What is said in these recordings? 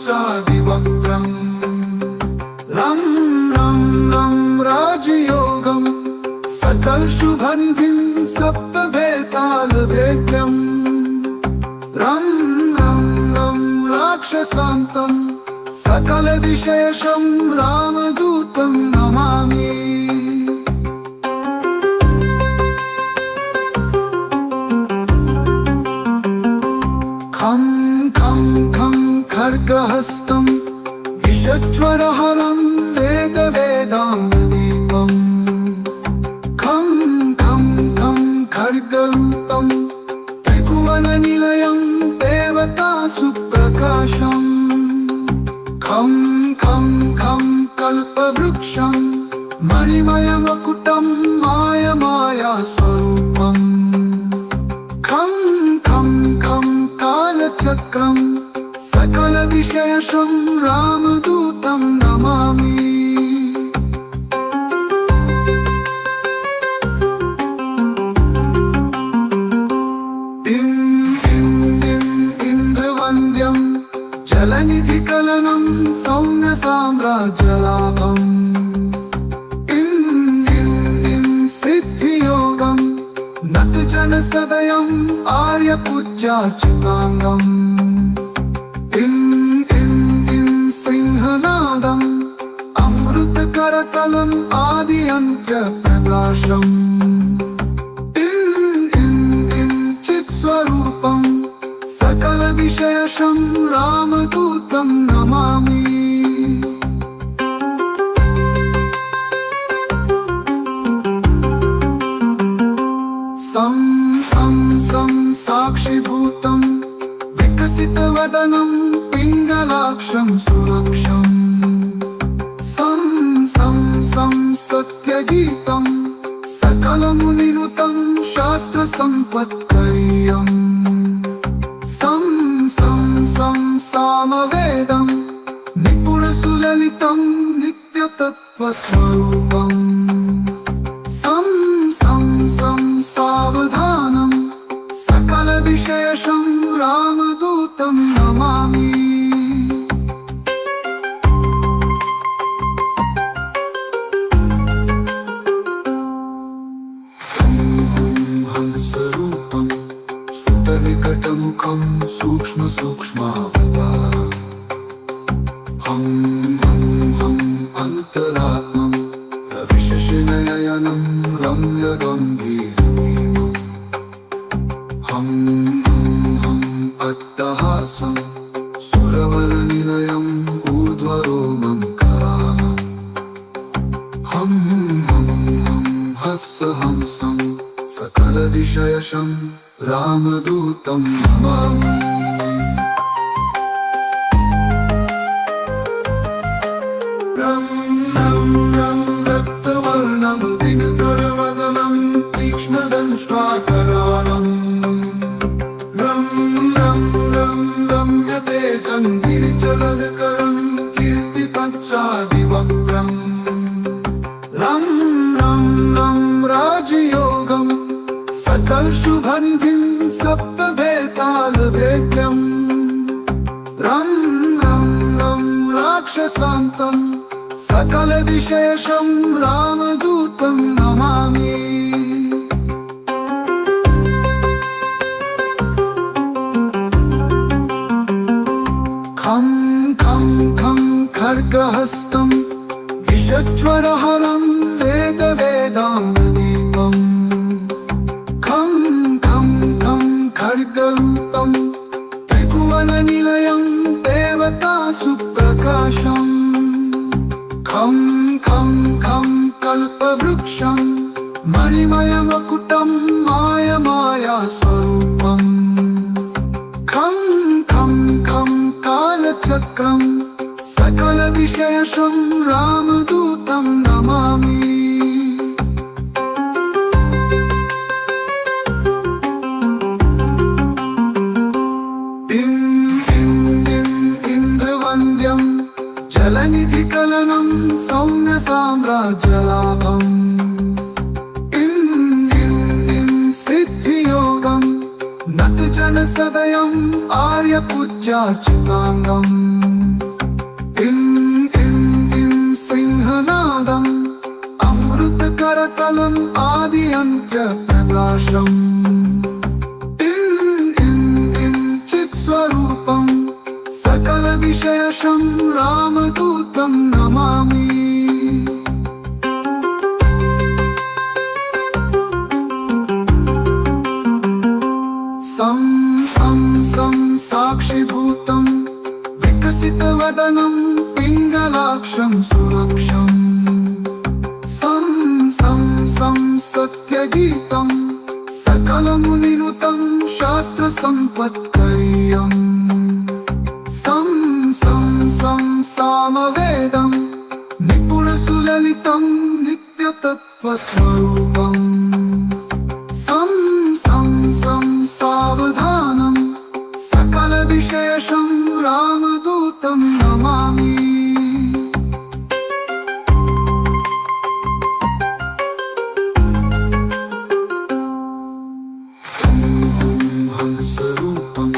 पञ्चादिवक्त्रम् रं रं रं राजयोगं सकल शुभनिधिं सप्तभेतालभेद्यम् रं रं रं राक्षसान्तं सकलविशेषं रामदूतं नमामि। खं खं खं खड्गहस्तं विषज्वरहरं वेदवेदाङ्गदीपम् खं खं खं खड्गरूपं त्रिभुवननिलयं देवतासुप्रकाशम् खं खं खं कल्पवृक्षं मणिमयमकुटं मायमायास्वरूपम् खं खं खं कालचक्रं सकलविशेषं रामदूतं नमामि। जलनिधिकलनं सौम्यसाम्राज्यलाभम् इं सिद्धियोगं नतजनसदयम् आर्यपूज्याच्युताङ्गम् इं सिंहनादम् अमृतकरतलम् आदियन्त्यप्रकाशम् इं चित्स्वरूपम् सकलविशेषं रामदूतं नमामि। सं सं सं साक्षिभूतं विकसितवदनं पिङ्गलाक्षं सुरक्षम् सं सं सं सत्यगीतं सकलमुनिनुतं शास्त्रसम्पत्करीयम् सं सं सं सामवेदं निपुणसुललितं नित्यतत्त्वस्वरूपम् सं सं सं सावधानं सकलविशेषं रामदूतं नमामि। हंसरूपम् निकटमुखं सूक्ष्मसूक्ष्मावतारम् हं हं हं अन्तरात्मं रविशशिनयनं रम्यगम्भीरमीमम् हं हं हं अट्टहासं सुरवरनिलयम् ऊर्ध्वरोमं करालम् हं हं हं हंसहंसं सकलविषयशं रामदूतं नमामि। रं रं रं रक्तवर्णं दिनकरवदनं तीक्ष्णदंष्ट्राकराळम् रं रं रं रम्यतेजं गिरिचलनकरं कीर्तिपञ्चादिवक्त्रम् रं रं रं राजयोगं सकल शुभनिधिं सप्तभेतालभेद्यम् रं रं रं राक्षसान्तं सकलविशेषं रामदूतं नमामि। खं खं खं खड्गहस्तं विषज्वरहरं वेदवेदाङ्गदीपम् खं खं खं खड्गरूपं त्रिभुवननिलयं देवतासुप्रकाशम् खं खं खं कल्पवृक्षं मणिमयमकुटं मायमायास्वरूपम् खं खं खं कालचक्रं सकलविशेषं रामदूतं नमामि। जलनिधिकलनं सौम्यसाम्राज्यलाभम् इं सिद्धियोगं नतजनसदयम् आर्यपूज्याच्युताङ्गम् इं इं इं सिंहनादम् अमृतकरतलम् आदि अन्त्यप्रकाशम् इं इं इं चित्स्वरूपम् सकलविषयशं रामदूतं नमामि। सं सं सं साक्षिभूतं विकसितवदनं पिङ्गलाक्षं सुरक्षम् सं सं सं सत्यगीतं सकलमुनिनुतं शास्त्रसम्पत्करीयम् सं सं सं सामवेदं निपुणसुललितं नित्यतत्त्वस्वरूपम् सं सं सं सावधानं सकलविषयशं रामदूतं नमामि। हंसरूपं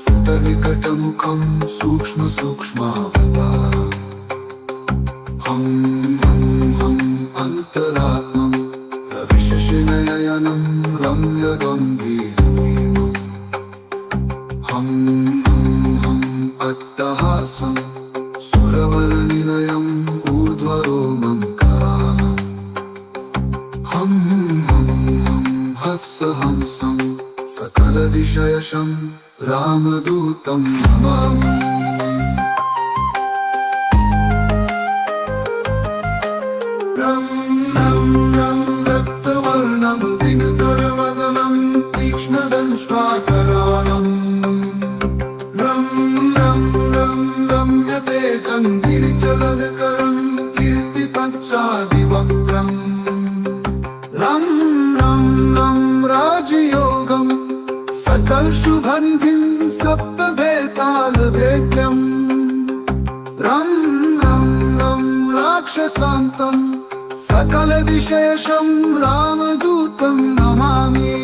सुतनिकटमुखं सूक्ष्मसूक्ष्मावतारम् हं हं हं अन्तरात्मं रविशशिनयनं रम्यगम्भीरमीमम् हं हं हं अट्टहासं सुरवरनिलयम् ऊर्ध्वरोमं करालम् हं हं हं हंसं सकलविषयशं रामदूतं नमामि। रं रं रं रक्तवर्णं दिनकरवदनं तीक्ष्णदंष्ट्राकराळम् रं रं रं रम्यतेजं गिरिचलनकरं कीर्तिपञ्चादिवक्त्रम् रं रं रं राजयोगं सकलशुभनिधिं सप्तभेतालभेद्यम् रं रं रं राक्षसान्तं सकलविशेषं रामदूतं नमामि।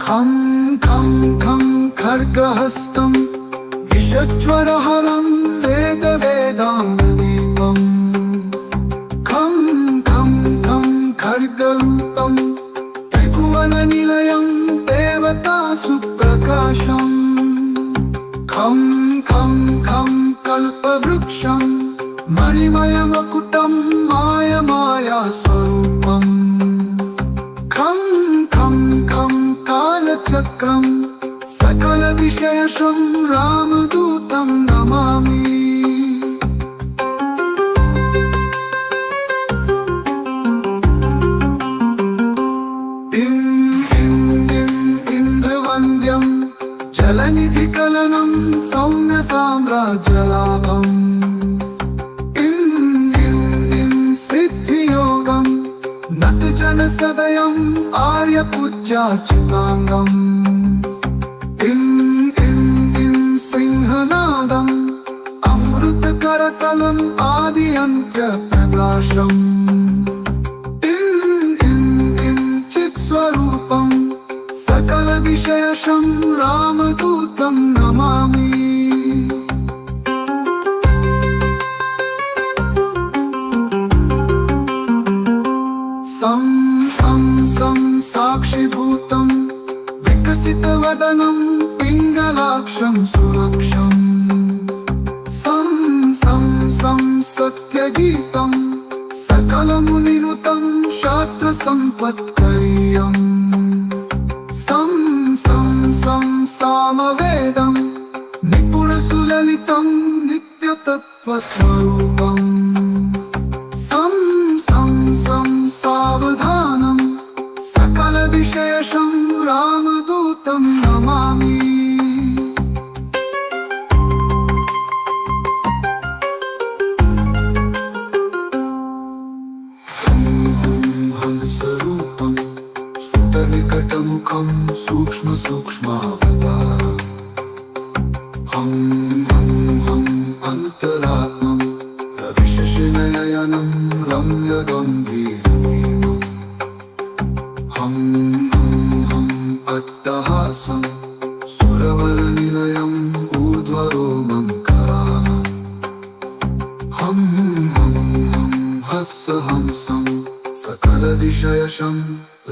खं खं खं खड्गहस्तं विषज्वरहरं वेदवेदाङ्गदीपम् खं खं खं खड्गरूपं त्रिभुवननिलयं देवतासुप्रकाशम् खं खं खं कल्पवृक्षं मणिमयमकुटं मायमायास्वरूपम् खं खं खं कालचक्रं सकलविषयशं रामदूतं नमामि। इं इं इं इन्द्रवन्द्यं जलनिधिकलनं सौम्यसाम्राज्यलाभम् इं इं इं सिद्धियोगं नतजनसदयम् आर्यपूज्याच्युताङ्गम् इं इं इं सिंहनादम् अमृतकरतलम् आदि अन्त्यप्रकाशम् इं इं इं चित्स्वरूपं सकलविषयशं रामदूतं नमामि। सं सं सं साक्षिभूतं विकसितवदनं पिङ्गलाक्षं सुरक्षम् सं सं सं सत्यगीतं सकलमुनिनुतं शास्त्रसम्पत्करीयम् सं सं सं सामवेदं निपुणसुललितं नित्यतत्त्वस्वरूपम् सं सं सं सावधानं सकलविषयशं रामदूतं नमामि। हंसरूपं सुतनिकटमुखं सूक्ष्मसूक्ष्मावतारम् हं हं हं अन्तरात्मं रविशशिनयनं रम्यगम्भीरमीमम् हं हं हं अट्टहासं सुरवरनिलयम् ऊर्ध्वरोमं करामम् हं हं हं हंसं सकलदिशयशं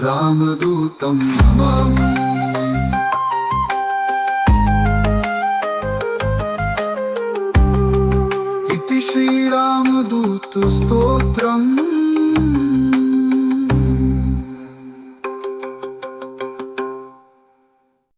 रामदूतं नमामि इति श्रीरामदूत स्तोत्रम्